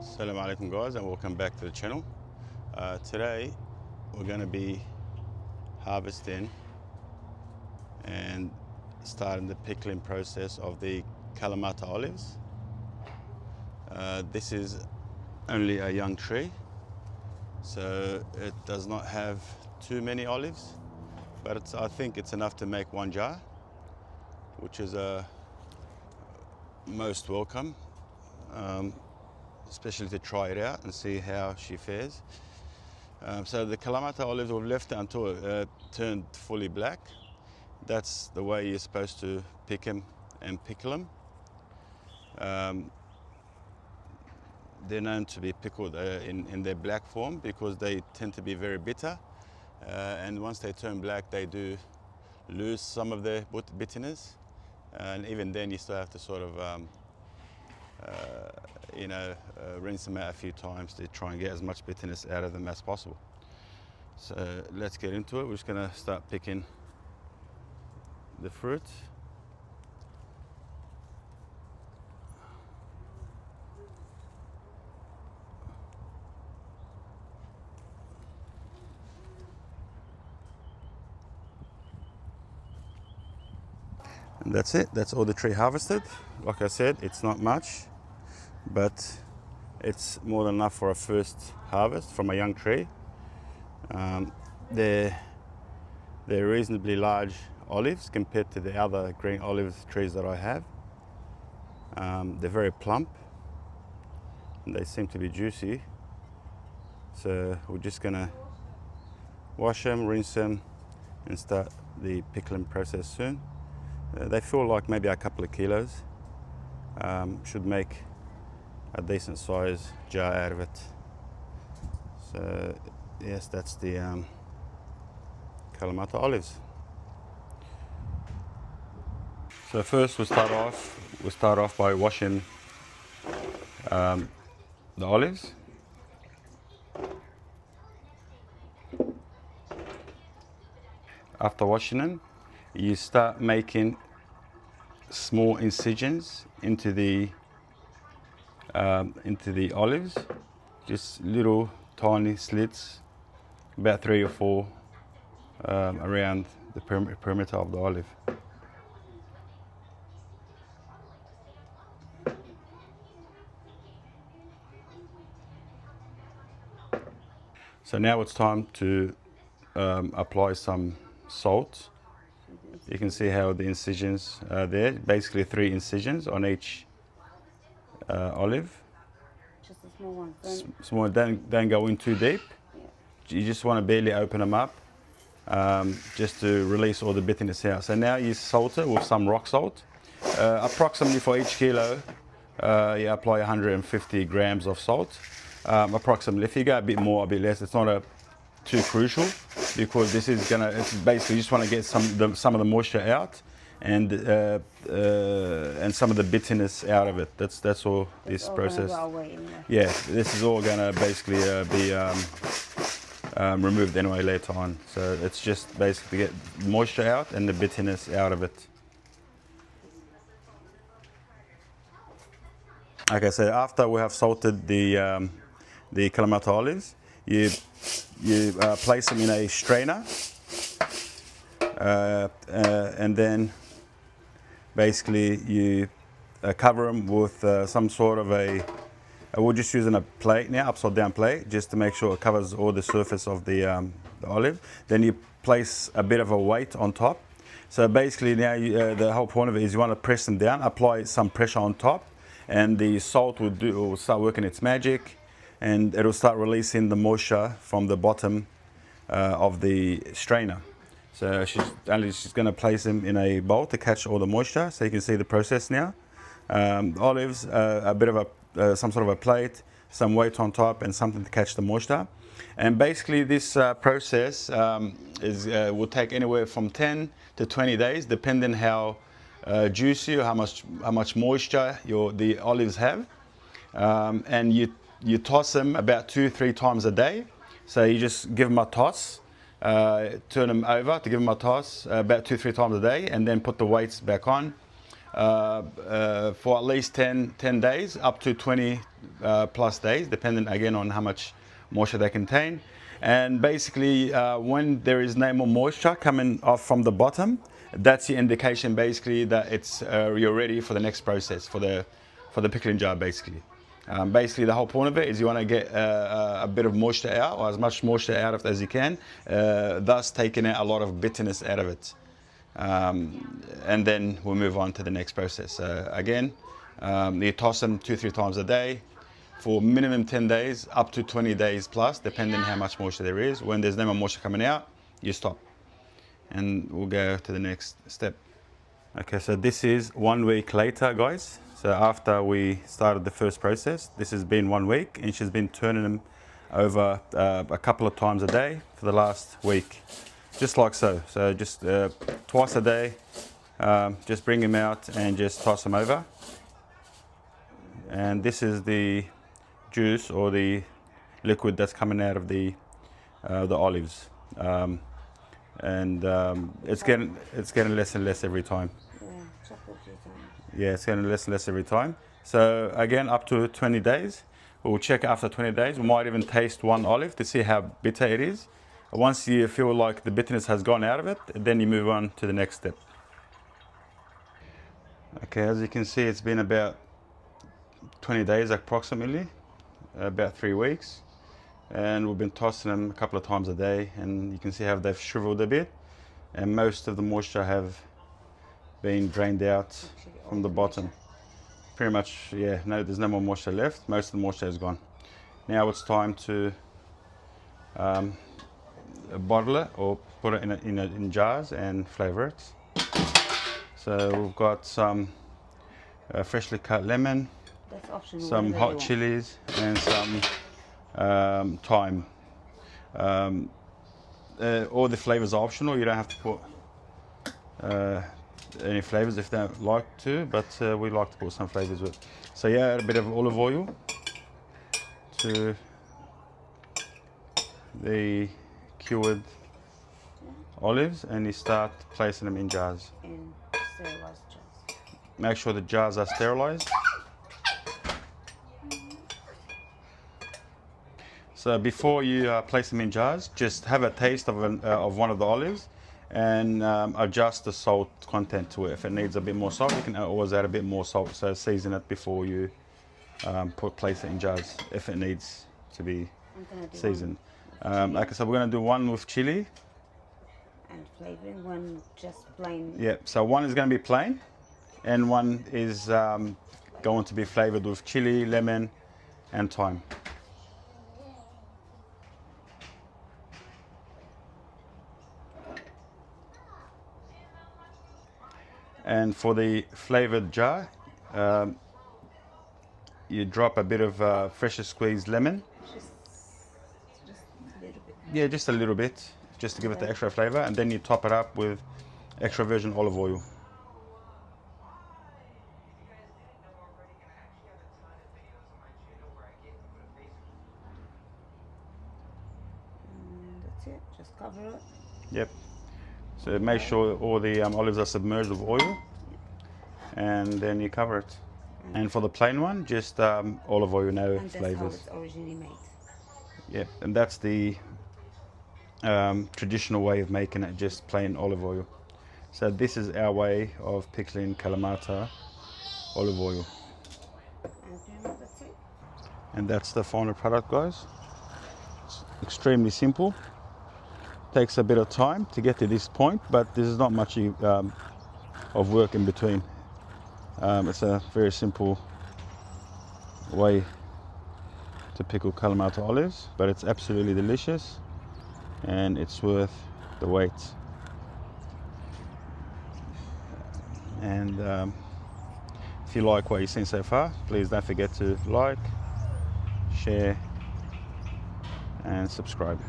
Assalamu alaikum guys, and welcome back to the channel. Today we're going to be harvesting and starting the pickling process of the Kalamata olives. This is only a young tree, so it does not have too many olives, but I think it's enough to make one jar, which is most welcome. Especially to try it out and see how she fares. So the Kalamata olives, we've left it until it turned fully black. That's the way you're supposed to pick them and pickle them. They're known to be pickled in their black form because they tend to be very bitter. And once they turn black, they do lose some of their bitterness. And even then, you still have to sort of rinse them out a few times to try and get as much bitterness out of them as possible. So let's get into it. We're just going to start picking the fruit. And that's it. That's all the tree harvested. Like I said, it's not much, but it's more than enough for a first harvest from a young tree. They're reasonably large olives compared to the other green olive trees that I have. They're very plump and they seem to be juicy. So we're just gonna wash them, rinse them, and start the pickling process soon. They feel like maybe a couple of kilos. Should make a decent size jar out of it. So yes, that's the Kalamata olives. So first we start off by washing the olives. After washing them, you start making small incisions into the olives, just little tiny slits, about 3 or 4 around the perimeter of the olive. So now it's time to apply some salt. You can see how the incisions are there, basically 3 incisions on each olive. Just a small one. Small, don't go in too deep. Yeah. You just want to barely open them up, just to release all the bitterness out. So now you salt it with some rock salt. Approximately for each kilo, you apply 150 grams of salt. Approximately. If you go a bit more, a bit less, it's not too crucial, because this is it's basically you just want to get some of the moisture out and some of the bitterness out of it. That's all this process. Yeah, this is all gonna basically be removed anyway later on. So it's just basically get moisture out and the bitterness out of it. Okay, so after we have salted the Kalamata olives, you place them in a strainer, and then basically you cover them with some sort of we're just using a plate now, upside down plate, just to make sure it covers all the surface of the olive. Then you place a bit of a weight on top. So basically now the whole point of it is you want to press them down, apply some pressure on top, and the salt will start working its magic, and it'll start releasing the moisture from the bottom of the strainer. So she's going to place them in a bowl to catch all the moisture. So you can see the process now. Olives, a bit of some sort of a plate, some weight on top, and something to catch the moisture. And basically this process will take anywhere from 10 to 20 days, depending how juicy or how much moisture the olives have. And you toss them about 2-3 times a day. So you just give them a toss, turn them over to give them a toss about 2-3 times a day, and then put the weights back on. for at least 10 days, up to 20 plus days, depending again on how much moisture they contain. And basically, when there is no more moisture coming off from the bottom, that's the indication basically that it's you're ready for the next process for the pickling jar basically. Basically, the whole point of it is you want to get a bit of moisture out, or as much moisture out of it as you can, thus taking out a lot of bitterness out of it. And then we'll move on to the next process. Again, you toss them 2-3 times a day for minimum 10 days, up to 20 days plus, depending how much moisture there is. When there's no more moisture coming out, you stop. And we'll go to the next step. Okay, so this is 1 week later, guys. So after we started the first process, this has been 1 week, and she's been turning them over a couple of times a day for the last week, just like so. So just twice a day, just bring them out and just toss them over. And this is the juice or the liquid that's coming out of the olives. It's getting less and less every time. Yeah, chocolate juice. Yeah, it's getting less and less every time. So again, up to 20 days. We'll check after 20 days. We might even taste one olive to see how bitter it is. Once you feel like the bitterness has gone out of it, then you move on to the next step. Okay, as you can see, it's been about 20 days approximately, about 3 weeks. And we've been tossing them a couple of times a day, and you can see how they've shriveled a bit, and most of the moisture have been drained out from the bottom. Pretty much, yeah, no, there's no more moisture left. Most of the moisture is gone. Now it's time to bottle it or put it in jars and flavor it. So we've got some freshly cut lemon, That's optional. some hot chilies, and some thyme. All the flavors are optional. You don't have to put any flavors if they don't like to, but we like to put some flavors with. So yeah, add a bit of olive oil to the cured olives, and you start placing them in jars. In sterilized jars. Make sure the jars are sterilized. So before you place them in jars, just have a taste of one of the olives and adjust the salt content to it. If it needs a bit more salt, you can always add a bit more salt. So season it before you place it in jars if it needs to be seasoned. Like I said, we're going to do one with chili. And flavoring, one just plain. Yeah, so one is going to be plain, and one is going to be flavored with chili, lemon, and thyme. And for the flavored jar, you drop a bit of freshly squeezed lemon. Just a little bit. Yeah, just a little bit, just to give it the extra flavor, and then you top it up with extra virgin olive oil. And that's it. Just cover it. Yep. So make sure all the olives are submerged with oil, and then you cover it. And for the plain one, just olive oil, no And flavors. that's how it's originally made. Yep, and that's the traditional way of making it, just plain olive oil. So this is our way of pickling Kalamata olive oil. And that's it. And that's the final product, guys. It's extremely simple. Takes a bit of time to get to this point, but this is not much of work in between. It's a very simple way to pickle Kalamata olives, but it's absolutely delicious and it's worth the wait. And if you like what you've seen so far, please don't forget to like, share, and subscribe.